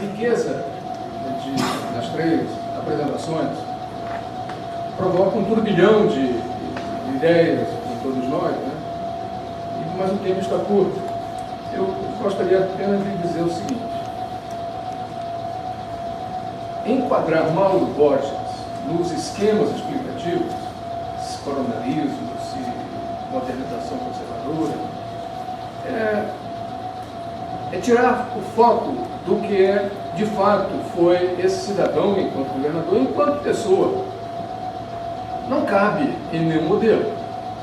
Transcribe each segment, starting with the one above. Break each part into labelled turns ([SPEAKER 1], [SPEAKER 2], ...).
[SPEAKER 1] riqueza das três apresentações provoca um turbilhão de ideias em todos nós, né? Mas o tempo está curto. Eu gostaria apenas de dizer o seguinte: enquadrar Mauro Borges nos esquemas explicativos, coronelismo, modernização conservadora, é tirar o foco do que de fato foi esse cidadão enquanto governador, enquanto pessoa. Não cabe em nenhum modelo,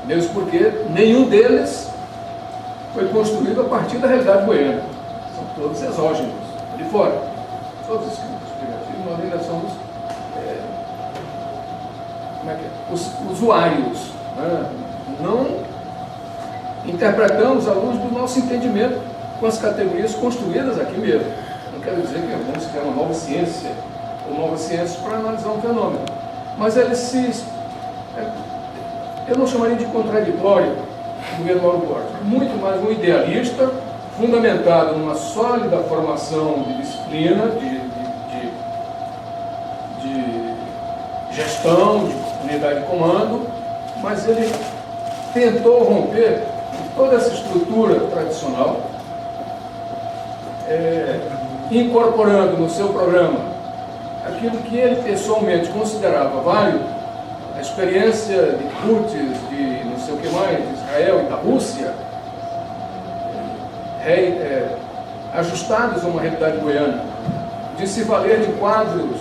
[SPEAKER 1] mesmo porque nenhum deles foi construído a partir da realidade goiana. São todos exógenos, de fora. Todos os esquemas explicativos, nós ainda somos os usuários, né? Não interpretamos à luz do nosso entendimento com as categorias construídas aqui mesmo. Não quero dizer que vamos criar uma nova ciência ou novas ciências para analisar um fenômeno, mas eu não chamaria de contraditório o governo Mauro Borges, muito mais um idealista fundamentado numa sólida formação de disciplina, de gestão, de unidade de comando, mas ele tentou romper toda essa estrutura tradicional, incorporando no seu programa aquilo que ele pessoalmente considerava válido, a experiência de Curtis, de não sei o que mais, de Israel e da Rússia, ajustados a uma realidade goiana, de se valer de quadros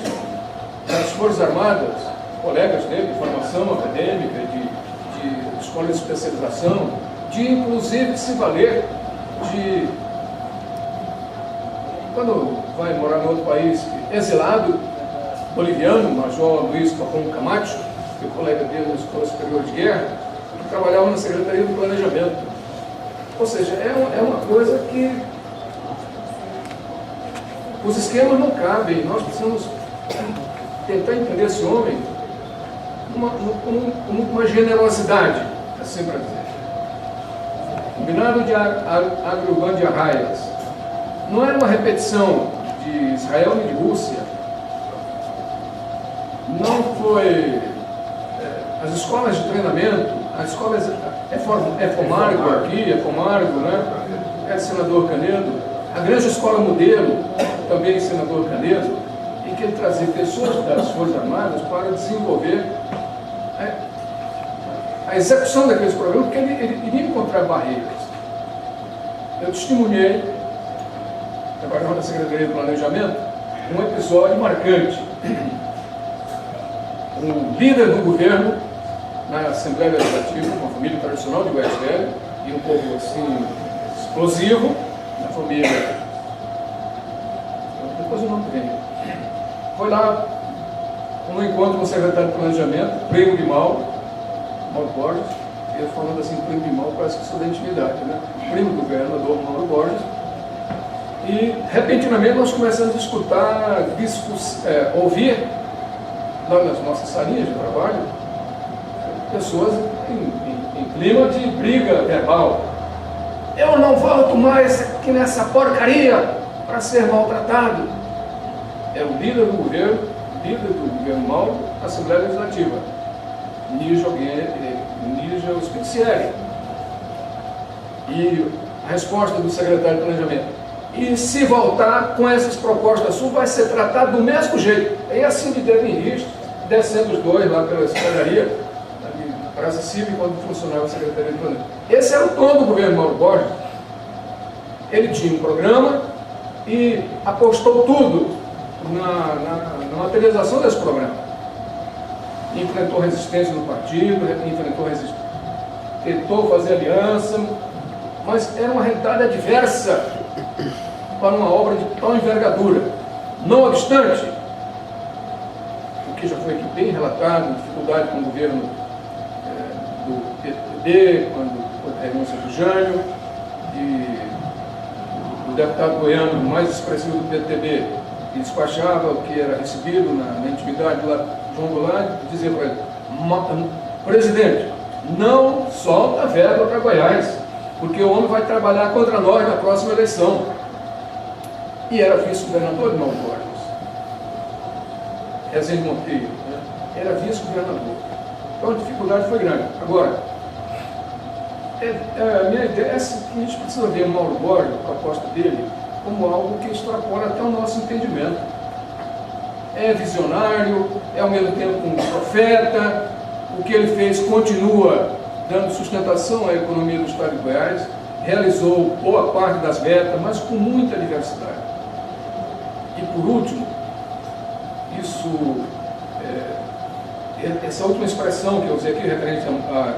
[SPEAKER 1] das Forças Armadas, colegas dele de formação acadêmica, de escola de especialização, de inclusive se valer de, quando vai morar em outro país, exilado boliviano, Major Luiz Pacom Camacho, que é o colega dele na Escola Superior de Guerra, que trabalhava na Secretaria do Planejamento. Ou seja, é uma coisa que os esquemas não cabem. Nós precisamos tentar entender esse homem com uma generosidade, assim para dizer. Combinado de Agro de Arraias não era uma repetição de Israel nem de Rússia. Não foi... as escolas de treinamento, as escolas... É Fomargo aqui, é Fomargo, né? É Senador Canedo. A grande escola modelo, também Senador Canedo, em que ele trazia pessoas das Forças Armadas para desenvolver a execução daqueles programas, porque ele iria encontrar barreiras. Eu testemunhei, trabalhando na Secretaria do Planejamento, um episódio marcante. Um líder do governo na Assembleia Legislativa, uma família tradicional de Goiás Velho, e um povo assim, explosivo, na família. Depois o nome vem. Foi lá um encontro com o secretário de Planejamento, primo de Mauro Borges, e ele falando assim, primo de Mauro, parece que isso é da intimidade, né? Primo do governador Mauro Borges. E, repentinamente, nós começamos a escutar, ouvir, lá nas nossas salinhas de trabalho, pessoas em clima de briga verbal. Eu não volto mais aqui nessa porcaria para ser maltratado. É o líder do governo Mauro, da Assembleia Legislativa, Nígia Ospicieri. E a resposta do secretário de Planejamento: e se voltar com essas propostas suas, vai ser tratado do mesmo jeito. E assim de dedo em risco, descendo os dois lá pela escadaria, na Praça Cívica, quando funcionava a Secretaria de Planejamento. Esse era o tom do governo Mauro Borges. Ele tinha um programa e apostou tudo na materialização desse programa. Enfrentou resistência no partido, tentou fazer aliança, mas era uma realidade adversa para uma obra de tal envergadura. Não obstante, o que já foi aqui bem relatado, dificuldade com o governo do PTB, quando a renúncia do Jânio, e o deputado goiano mais expressivo do PTB, que despachava o que era recebido na intimidade lá, João Goulart, dizia para ele: presidente, não solta verba para Goiás, porque o homem vai trabalhar contra nós na próxima eleição. e era vice-governador de Mauro Borges. Rezende Monteiro, né? Era vice-governador. Então a dificuldade foi grande. Agora, a minha ideia é que a gente precisa ver o Mauro Borges, a proposta dele, como algo que extrapola até o nosso entendimento. É visionário, é ao mesmo tempo um profeta, o que ele fez continua dando sustentação à economia do Estado de Goiás, realizou boa parte das metas, mas com muita diversidade. E por último, essa última expressão que eu usei aqui, referente a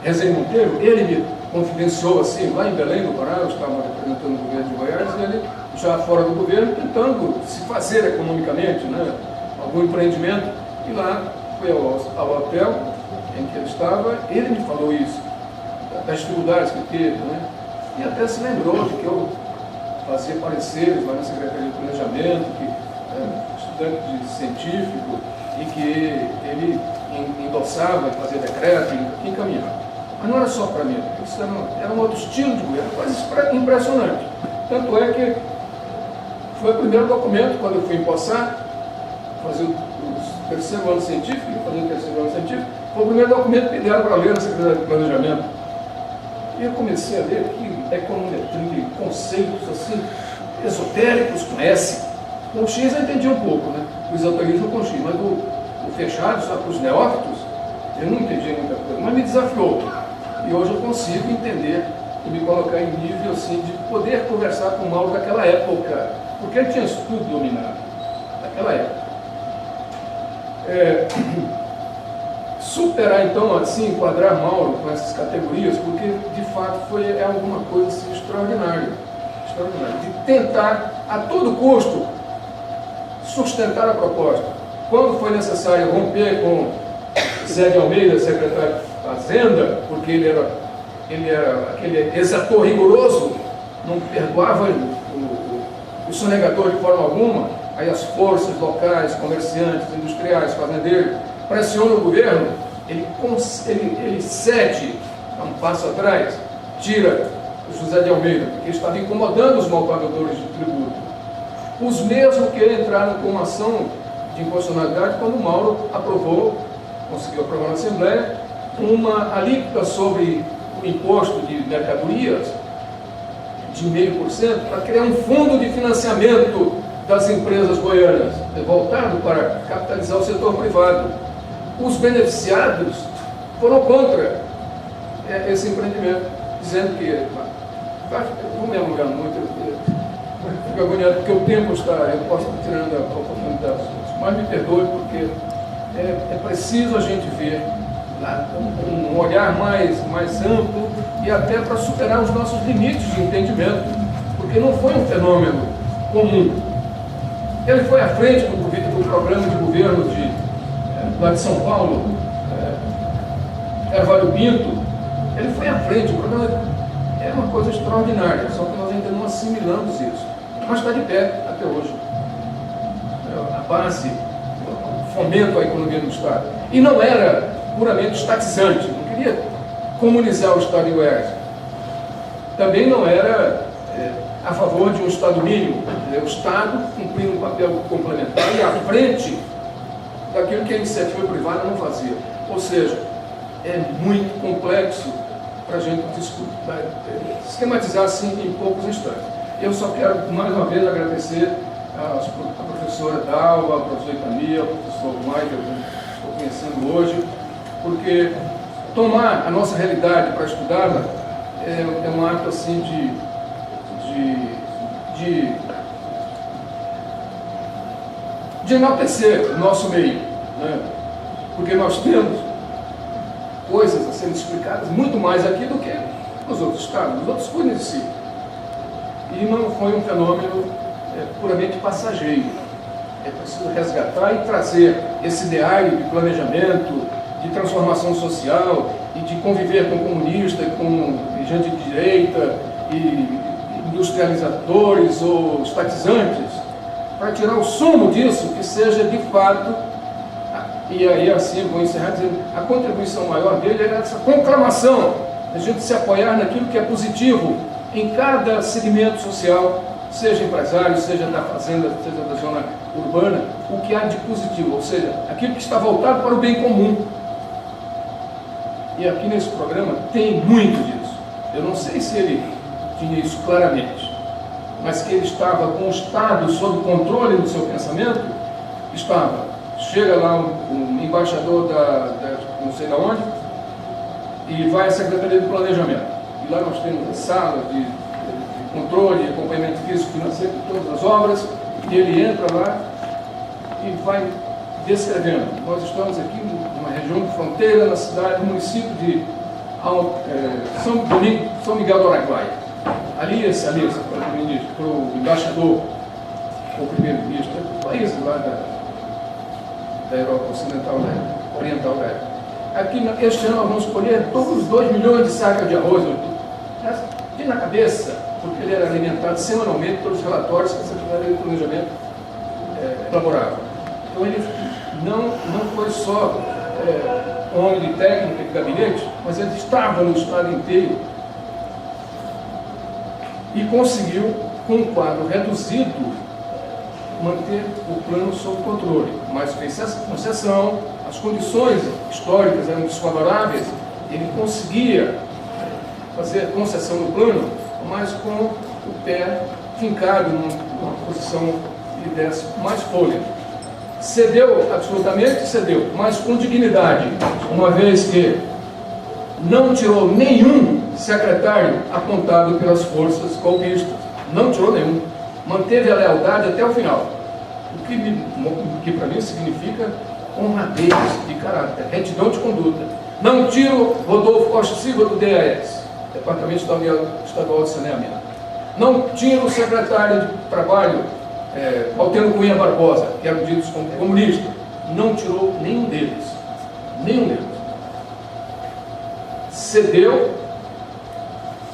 [SPEAKER 1] Rezende Monteiro, ele me confidenciou assim, lá em Belém do Pará, eu estava representando o governo de Goiás, e ele, já fora do governo, tentando se fazer economicamente, né, algum empreendimento, e lá fui ao hotel em que ele estava, ele me falou isso, das dificuldades que teve, né, e até se lembrou de que eu fazia pareceres lá na Secretaria de Planejamento, que estudante de científico, e que ele endossava, fazia decreto e encaminhava. Mas não era só para mim, isso era um outro estilo de governo, quase impressionante. Tanto é que foi o primeiro documento, quando eu fui empossar, fazer o terceiro ano científico, foi o primeiro documento que me deram para ler na Secretaria de Planejamento. E eu comecei a ler aqui, econometria, conceitos assim, esotéricos com S. Com o X eu entendi um pouco, né? O esoterismo com o X, mas o fechado, só para os neófitos, eu não entendi muita coisa, mas me desafiou. E hoje eu consigo entender e me colocar em nível assim, de poder conversar com o Mauro daquela época, porque ele tinha isso tudo dominado, daquela época. Superar então, assim, enquadrar Mauro com essas categorias, porque de fato é alguma coisa assim, extraordinária, de tentar a todo custo sustentar a proposta. Quando foi necessário romper com Zé de Almeida, secretário de Fazenda, porque ele era aquele exator rigoroso, não perdoava o sonegador de forma alguma, aí as forças locais, comerciantes, industriais, fazendeiros, pressionam o governo, ele cede, dá um passo atrás, tira o José de Almeida, porque estava incomodando os malpagadores de tributo. Os mesmos que entraram com uma ação de inconstitucionalidade quando o Mauro conseguiu aprovar na Assembleia, uma alíquota sobre o imposto de mercadorias de 0,5% para criar um fundo de financiamento das empresas goianas, voltado para capitalizar o setor privado. Os beneficiados foram contra esse empreendimento, dizendo que, não me alongando muito, fico agoniado porque o tempo está, eu posso estar tirando a oportunidade, mas me perdoe porque é preciso a gente ver um olhar mais amplo e até para superar os nossos limites de entendimento, porque não foi um fenômeno comum. Ele foi à frente do programa de governo lá de São Paulo, Carvalho Pinto, ele foi à frente, o programa é uma coisa extraordinária, só que nós ainda não assimilamos isso, mas está de pé até hoje. A base, o fomento à economia do Estado. E não era puramente estatizante, não queria comunizar o Estado de Goiás. Também não era a favor de um Estado mínimo, o Estado cumprindo um papel complementar e à frente daquilo que a iniciativa privada não fazia. Ou seja, é muito complexo para a gente esquematizar assim em poucos instantes. Eu só quero mais uma vez agradecer a professora Dalva, a professora Itamia, ao professor Michael, que eu estou conhecendo hoje, porque tomar a nossa realidade para estudá-la é um ato assim de enaltecer o nosso meio, né? Porque nós temos coisas a serem explicadas muito mais aqui do que nos outros estados, nos outros cuidam de si. E não foi um fenômeno puramente passageiro. É preciso resgatar e trazer esse ideário de planejamento, de transformação social e de conviver com comunistas, com gente de direita e industrializadores ou estatizantes, para tirar o sumo disso, que seja de fato, e aí assim vou encerrar dizendo, a contribuição maior dele era essa conclamação, a gente se apoiar naquilo que é positivo em cada segmento social seja empresário, seja da fazenda, seja da zona urbana, o que há de positivo, ou seja, aquilo que está voltado para o bem comum. E aqui nesse programa tem muito disso. Eu não sei se ele tinha isso claramente, mas que ele estava com o Estado sob controle do seu pensamento, estava. Chega lá um embaixador não sei de onde, e vai à Secretaria de Planejamento. E lá nós temos a sala de controle e acompanhamento físico e financeiro de todas as obras, e ele entra lá e vai descrevendo. Nós estamos aqui numa região de fronteira, na cidade, no município de São Miguel do Araguaia. Ali, para o embaixador, ou primeiro-ministro do país, lá da Europa Ocidental, Oriental da época. Aqui, este ano, nós vamos colher todos os 2 milhões de sacas de arroz. Aqui na cabeça, porque ele era alimentado semanalmente pelos relatórios que a Secretaria de Planejamento elaborava. Então, ele não foi só homem de técnica de gabinete, mas ele estava no estado inteiro e conseguiu, com um quadro reduzido, manter o plano sob controle, mas fez concessão, as condições históricas eram desfavoráveis, ele conseguia fazer concessão no plano, mas com o pé fincado numa posição que lhe desse mais fôlego. Cedeu, absolutamente cedeu, mas com dignidade, uma vez que não tirou nenhum secretário apontado pelas forças golpistas, não tirou nenhum, manteve a lealdade até o final, o que para mim significa honradez de caráter, retidão de conduta. Não tiro Rodolfo Costa Silva do DAS, Departamento Estadual de Saneamento. Não tiro o secretário de Trabalho, Alteno Cunha Barbosa, que era dito como comunista. Não tirou nenhum deles. Nenhum deles. Cedeu,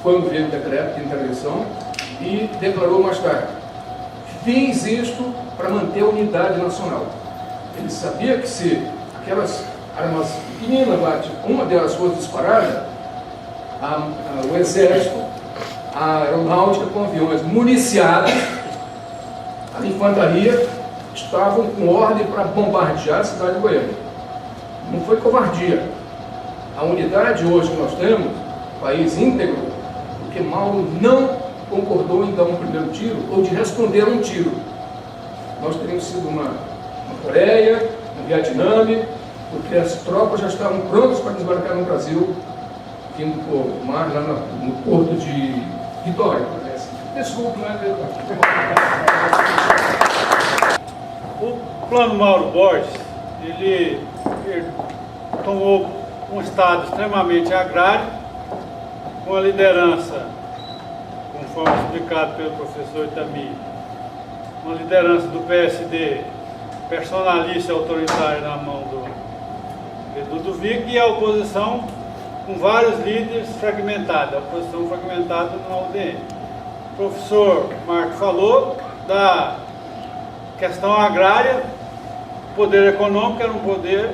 [SPEAKER 1] quando veio o decreto de intervenção, e declarou mais tarde: fiz isto para manter a unidade nacional. Ele sabia que se aquelas armas pequeninas lá, uma delas fosse disparada, o exército, a aeronáutica com aviões municiados, a infantaria, estavam com ordem para bombardear a cidade de Goiânia. Não foi covardia. A unidade hoje que nós temos, país íntegro, porque Mauro não concordou em dar um primeiro tiro ou de responder a um tiro. Nós teríamos sido uma Coreia, um Vietnã, porque as tropas já estavam prontas para desbarcar no Brasil, vindo por mar, lá no porto de Vitória, parece. Desculpa, não é?
[SPEAKER 2] O plano Mauro Borges, ele tomou um estado extremamente agrário, com a liderança, conforme explicado pelo professor Itamir, uma liderança do PSD personalista e autoritária na mão do Ludovico, e a oposição com vários líderes fragmentados, a oposição fragmentada na UDN. O professor Marco falou da questão agrária, o poder econômico era um poder,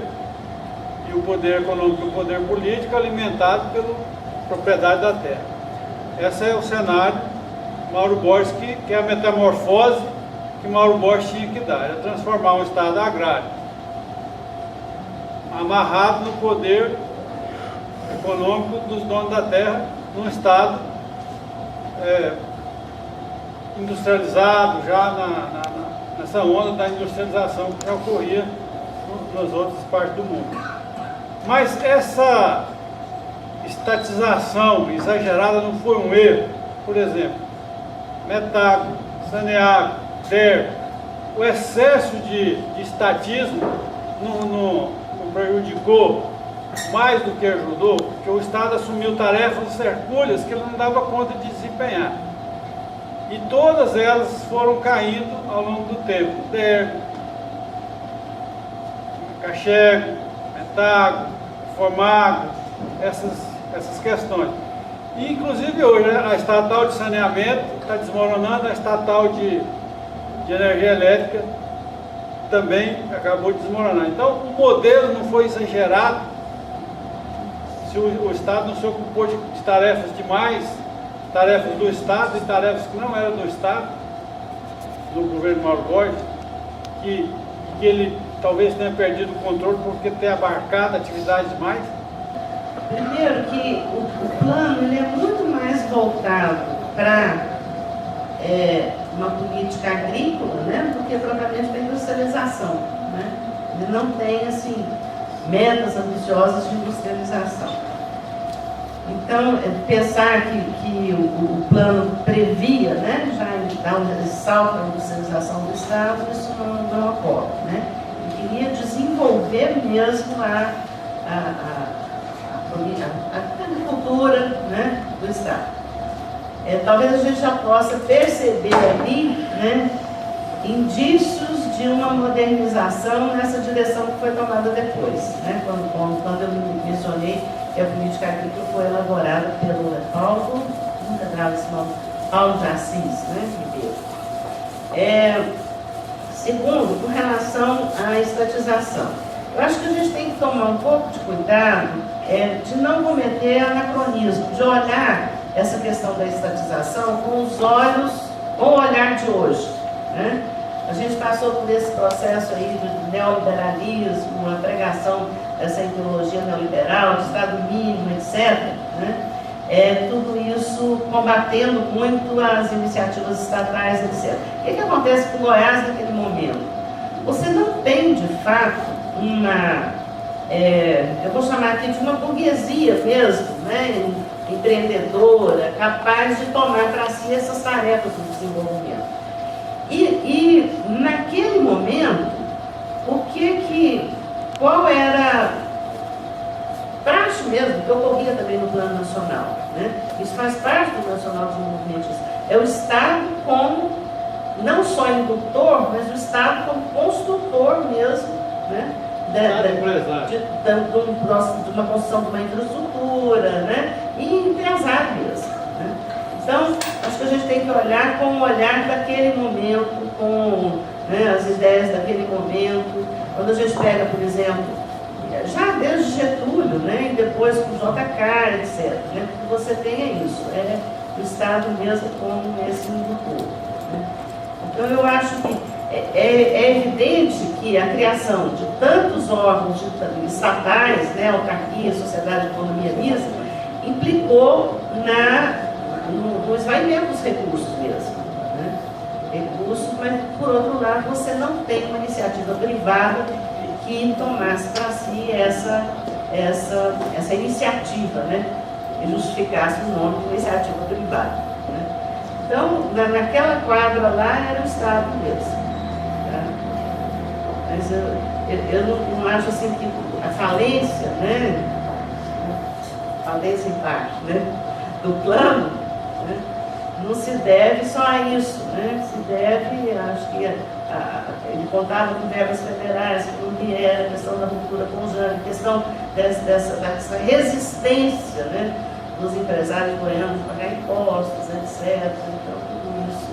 [SPEAKER 2] e o poder econômico e o poder político alimentado pela propriedade da terra. Esse é o cenário Mauro Borges, que é a metamorfose que Mauro Borges tinha que dar, era transformar um estado agrário amarrado no poder econômico dos donos da terra, num estado industrializado, já nessa onda da industrialização que já ocorria nas outras partes do mundo. Mas essa estatização exagerada não foi um erro. Por exemplo, Metago, Saneago, DER, o excesso de estatismo não prejudicou mais do que ajudou, porque o Estado assumiu tarefas hercúleas que ele não dava conta de desempenhar. E todas elas foram caindo ao longo do tempo. DER, Cachego, Metago, Formago, essas questões. E, inclusive, hoje a estatal de saneamento está desmoronando, a estatal de energia elétrica também acabou de desmoronar. Então, o modelo não foi exagerado, se o Estado não se ocupou de tarefas demais, tarefas do Estado e tarefas que não eram do Estado, do governo Mauro Borges, que ele talvez tenha perdido o controle porque tem abarcado atividades demais?
[SPEAKER 3] Primeiro que o plano ele é muito mais voltado para uma política agrícola, né, do que propriamente para industrialização, né? Ele não tem assim metas ambiciosas de industrialização. Então, pensar que o plano previa, né, já dar um salto para a industrialização do Estado, isso não ocorre, né? Ele queria desenvolver mesmo a agricultura, né, do Estado. Talvez a gente já possa perceber ali, né, indícios de uma modernização nessa direção que foi tomada depois, né? Quando eu mencionei que a política agrícola foi elaborada pelo Paulo, nunca grava esse nome, Paulo de Assis, né, Ribeiro. Segundo, com relação à estatização, eu acho que a gente tem que tomar um pouco de cuidado de não cometer anacronismo, de olhar essa questão da estatização com o olhar de hoje, né? A gente passou por esse processo aí do neoliberalismo, a pregação dessa ideologia neoliberal, de Estado mínimo, etc., né? Tudo isso combatendo muito as iniciativas estatais, etc. O que acontece com Goiás naquele momento? Você não tem, de fato, eu vou chamar aqui de uma burguesia mesmo, né? Empreendedora, capaz de tomar para si essas tarefas do desenvolvimento. E naquele momento, qual era praxe mesmo, que ocorria também no plano nacional, né? Isso faz parte do Nacional de Desenvolvimento. É o Estado como, não só indutor, mas o Estado como construtor mesmo, né? De uma construção de uma infraestrutura, né? E empresário mesmo, né? Então, acho que a gente tem que olhar com o olhar daquele momento, com, né, as ideias daquele momento. Quando a gente pega, por exemplo, já desde Getúlio, né, e depois com JK, etc., né, que você tenha isso, o Estado mesmo como esse indutor, né? Então, eu acho que é evidente que a criação de tantos órgãos estatais, né, autarquia, sociedade, economia mista, implicou no esvaimento dos recursos mesmo, né? Recursos, mas por outro lado você não tem uma iniciativa privada que tomasse para si essa iniciativa, né? E justificasse o nome de iniciativa privada, né? Então, naquela quadra lá era o Estado mesmo, tá? Mas eu não acho assim que a falência, né? Falência em parte, né? Do plano, né? Não se deve só a isso, né? Se deve, acho que ele contava com verbas federais, que não vieram, a questão da ruptura conjunta, a questão dessa resistência, né, dos empresários goianos a pagar impostos, etc. Então, tudo isso,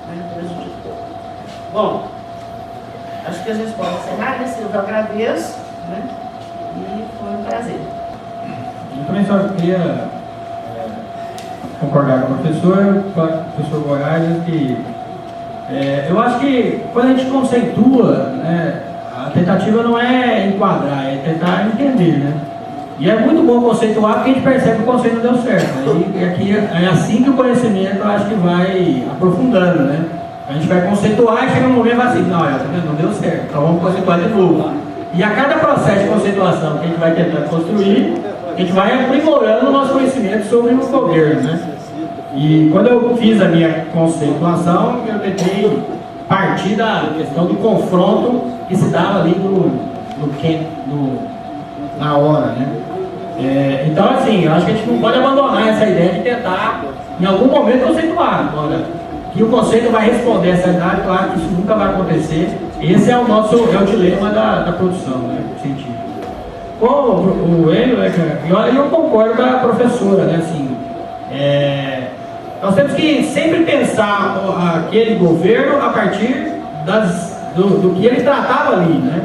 [SPEAKER 3] né, prejudicou. Bom, acho que a gente pode encerrar, né, Silvio? Eu agradeço, né, e foi um prazer.
[SPEAKER 4] Eu também só queria concordar com o professor Goiás, que eu acho que quando a gente conceitua, né, a tentativa não é enquadrar, é tentar entender, né? E é muito bom conceituar porque a gente percebe que o conceito não deu certo. E aqui é assim que o conhecimento, eu acho que vai aprofundando, né? A gente vai conceituar e chega um momento e vai assim, não deu certo, então vamos conceituar de novo. E a cada processo de conceituação que a gente vai tentando construir, a gente vai aprimorando o nosso conhecimento sobre o governo, né? E quando eu fiz a minha conceituação, eu tentei partir da questão do confronto que se dava ali na hora, né? Então, assim, eu acho que a gente não pode abandonar essa ideia de tentar, em algum momento, conceituar. Agora, que o conceito vai responder essa idade, claro que isso nunca vai acontecer. Esse é o dilema da produção, né, científica. Com o Hélio, eu concordo com a professora, né, assim, nós temos que sempre pensar aquele governo a partir do que ele tratava ali, né,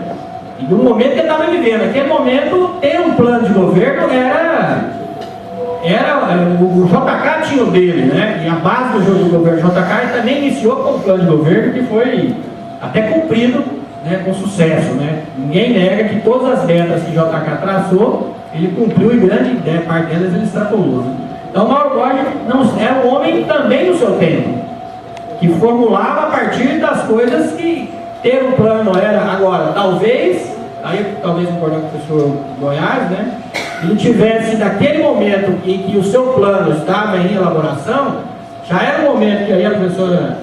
[SPEAKER 4] e do momento que ele estava vivendo. Naquele momento, ter um plano de governo o JK tinha o dele, né? E a base do governo JK também iniciou com o plano de governo que foi até cumprido, né, com sucesso, né? Ninguém nega que todas as metas que o JK traçou, ele cumpriu e grande parte delas ele extrapolou, né? Então, Mauro Borges era um homem também no seu tempo, que formulava a partir das coisas que ter um plano era. Agora, talvez concordar com o professor Goiás, né? Ele tivesse, naquele momento em que o seu plano estava em elaboração, já era o momento que aí a professora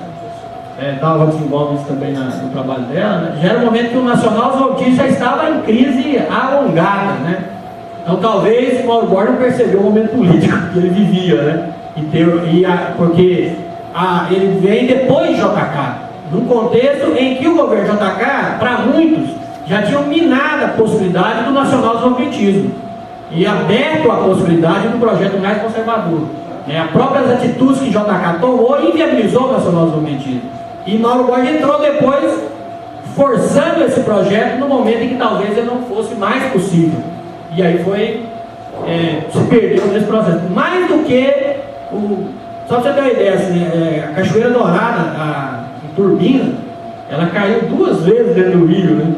[SPEAKER 4] Dalva desenvolve isso também no trabalho dela, né? Já era o momento que o Nacional Zolti já estava em crise alongada, né? Então talvez o Mauro Borges não percebeu o momento político que ele vivia, né? Porque ele vem depois de JK, num contexto em que o governo JK, para muitos, já tinha minado a possibilidade do nacional-desenvolvimentismo e aberto a possibilidade do projeto mais conservador. As próprias atitudes que JK tomou inviabilizou o nacional-desenvolvimentismo. E Mauro Borges entrou depois forçando esse projeto no momento em que talvez ele não fosse mais possível. E aí se perdeu nesse processo. Mais do que só para você ter uma ideia, assim, a Cachoeira Dourada, em Turbina, ela caiu 2 vezes dentro do rio, né?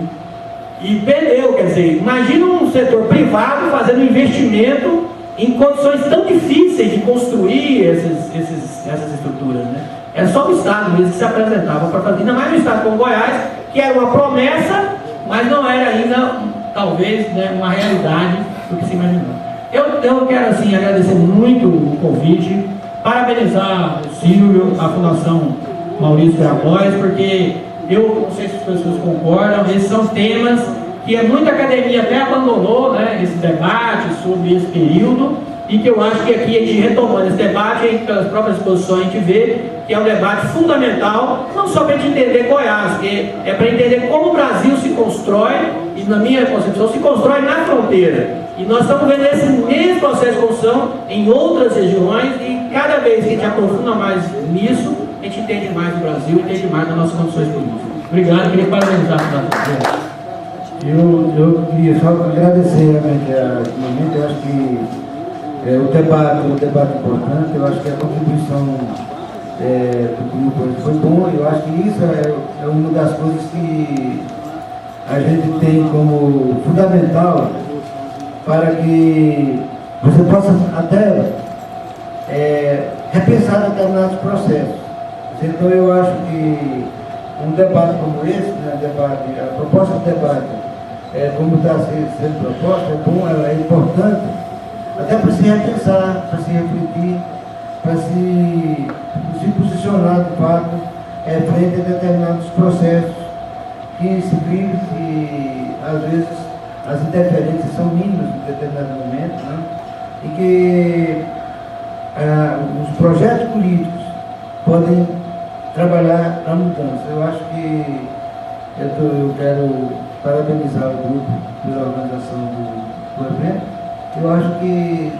[SPEAKER 4] E perdeu, quer dizer, imagina um setor privado fazendo investimento em condições tão difíceis de construir essas estruturas, né? É só o Estado mesmo que se apresentava para fazer, ainda mais no Estado como Goiás, que era uma promessa, mas não era ainda, talvez, né, uma realidade do que se imaginou. Eu quero, assim, agradecer muito o convite, parabenizar o Silvio, a Fundação Maurício Grabois, porque eu não sei se as pessoas concordam, esses são temas que muita academia até abandonou, né, esse debate sobre esse período, e que eu acho que aqui a gente retomando esse debate, pelas próprias exposições, a gente vê que é um debate fundamental, não só para a gente entender Goiás, que é para entender como o Brasil se constrói, e na minha concepção, se constrói na fronteira. E nós estamos vendo esse mesmo processo de construção em outras regiões, e cada vez que a gente aprofunda mais nisso, a gente entende mais do Brasil, entende mais das nossas condições políticas. Obrigado, queria parabenizar a
[SPEAKER 5] eu queria só agradecer realmente esse momento. Eu acho que o debate é um debate importante. Eu acho que a contribuição do grupo foi bom. Eu acho que isso é uma das coisas que a gente tem como fundamental para que você possa até repensar determinados processos. Então eu acho que um debate como esse, né, a proposta de debate, como está sendo proposta, é bom, é importante, até para se repensar, para se refletir, para se posicionar de fato frente a determinados processos que se vivem, que às vezes as interferências são mínimas em determinado momento, né, e que os projetos políticos podem trabalhar a mudança. Eu acho que eu quero parabenizar o grupo pela organização do evento. Eu acho que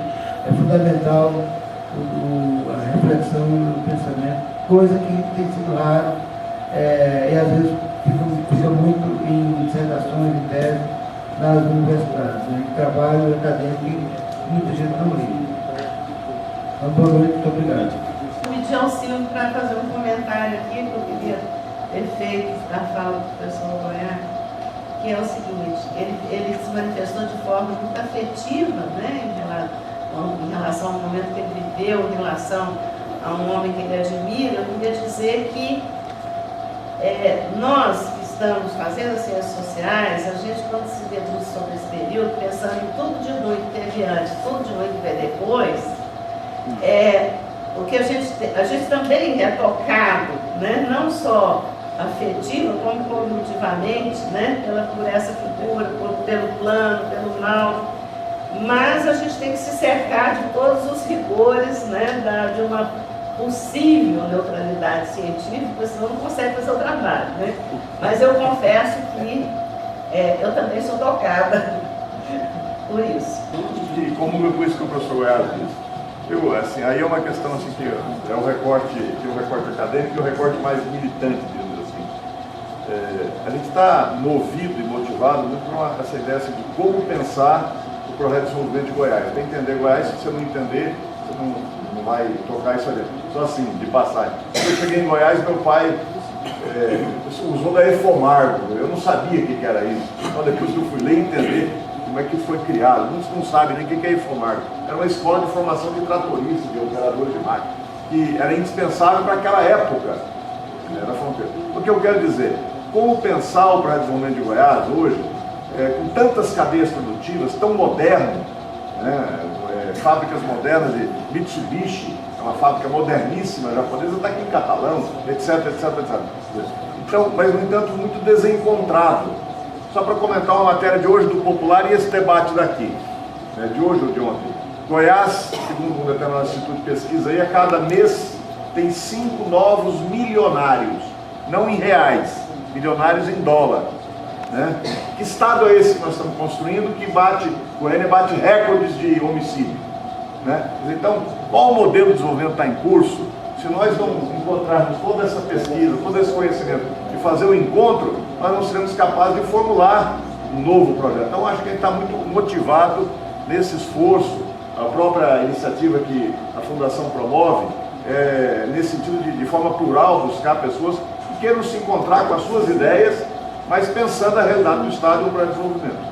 [SPEAKER 5] é fundamental a reflexão e o pensamento, coisa que tem sido raro e às vezes fica muito em dissertações, em tese, nas universidades, né? Em trabalho acadêmico que muita gente não lê. Então, boa noite, muito obrigado.
[SPEAKER 3] Pedir ao Silvio para fazer um comentário aqui, que eu queria ter feito da fala do professor Goiás, que é o seguinte: ele se manifestou de forma muito afetiva, né, em relação ao momento que ele viveu, em relação a um homem que ele admira. Eu queria dizer que nós que estamos fazendo as ciências sociais, a gente, quando se debruça sobre esse período, pensando em tudo de ruim que teve antes, tudo de ruim que veio depois, porque a gente também é tocado, né, não só afetiva, como cognitivamente, né, por essa figura, pelo plano, pelo mal, mas a gente tem que se cercar de todos os rigores, né, de uma possível neutralidade científica, senão não consegue fazer o trabalho, né? Mas eu confesso que eu também sou tocada por isso.
[SPEAKER 6] E como por isso que o professor Goiás disse, assim, aí é uma questão assim, que é o recorte acadêmico e o recorte mais militante, digamos assim. A gente está movido e motivado muito por essa ideia assim, de como pensar o projeto de desenvolvimento de Goiás. Tem que entender Goiás, se você não entender, você não vai tocar isso ali. Só assim, de passagem. Quando eu cheguei em Goiás, meu pai usou da Efomargo. Eu não sabia o que era isso. Então depois que eu fui ler e entender como é que foi criado. Muitos não sabem nem o que é Efomargo. Era uma escola de formação de tratoristas, de operadores de máquina, que era indispensável para aquela época. Era fronteira. O que eu quero dizer, como pensar o projeto de desenvolvimento de Goiás hoje, com tantas cadeias produtivas, tão moderno, né, fábricas modernas de Mitsubishi, é uma fábrica moderníssima japonesa, está aqui em Catalão, etc, etc, etc. Então, mas no entanto muito desencontrado. Só para comentar uma matéria de hoje do Popular e esse debate daqui, de hoje ou de ontem. Goiás, segundo um determinado instituto de pesquisa, aí, a cada mês tem 5 novos milionários, não em reais, milionários em dólar. Né? Que estado é esse que nós estamos construindo que Goiânia bate recordes de homicídio? Né? Então, qual o modelo de desenvolvimento está em curso? Se nós não encontrarmos toda essa pesquisa, todo esse conhecimento e fazer o encontro, nós não seremos capazes de formular um novo projeto. Então, acho que a gente está muito motivado nesse esforço, a própria iniciativa que a Fundação promove, nesse sentido de forma plural, buscar pessoas que queiram se encontrar com as suas ideias, mas pensando a realidade do Estado e o projeto de desenvolvimento.